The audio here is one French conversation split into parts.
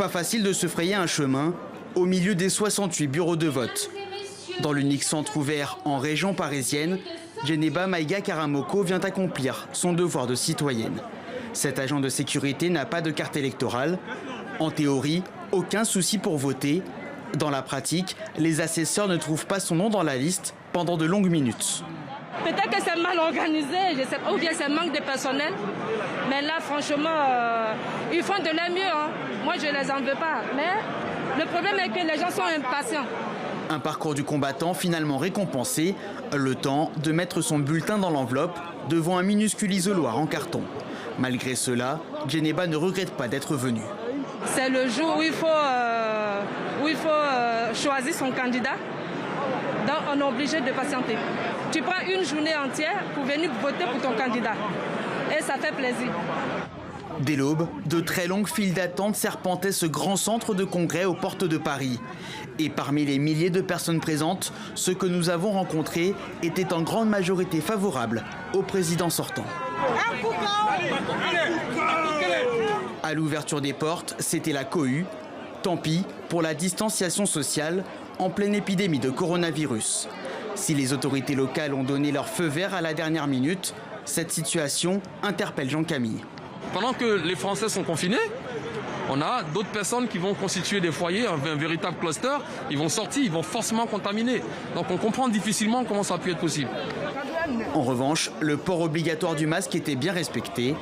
Pas facile de se frayer un chemin au milieu des 68 bureaux de vote. Dans l'unique centre ouvert en région parisienne, Djeneba Maïga Karamoko vient accomplir son devoir de citoyenne. Cet agent de sécurité n'a pas de carte électorale. En théorie, aucun souci pour voter. Dans la pratique, les assesseurs ne trouvent pas son nom dans la liste pendant de longues minutes. Peut-être que c'est mal organisé, je sais pas, ou bien c'est manque de personnel. Mais là, franchement, ils font de leur mieux. Hein. Moi, je ne les en veux pas. Mais le problème est que les gens sont impatients. Un parcours du combattant finalement récompensé, le temps de mettre son bulletin dans l'enveloppe devant un minuscule isoloir en carton. Malgré cela, Djeneba ne regrette pas d'être venu. C'est le jour où il faut choisir son candidat. Donc on est obligé de patienter. Tu prends une journée entière pour venir voter pour ton candidat. Et ça fait plaisir. Dès l'aube, de très longues files d'attente serpentaient ce grand centre de congrès aux portes de Paris. Et parmi les milliers de personnes présentes, ceux que nous avons rencontrés étaient en grande majorité favorables au président sortant. À l'ouverture des portes, c'était la cohue. Tant pis pour la distanciation sociale en pleine épidémie de coronavirus. Si les autorités locales ont donné leur feu vert à la dernière minute, cette situation interpelle Jean-Camille. Pendant que les Français sont confinés, on a d'autres personnes qui vont constituer des foyers, un véritable cluster. Ils vont sortir, ils vont forcément contaminer. Donc on comprend difficilement comment ça a pu être possible. En revanche, le port obligatoire du masque était bien respecté.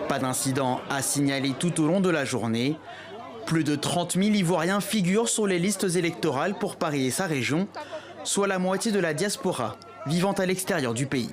Pas d'incident à signaler tout au long de la journée. Plus de 30 000 Ivoiriens figurent sur les listes électorales pour Paris et sa région, soit la moitié de la diaspora vivant à l'extérieur du pays.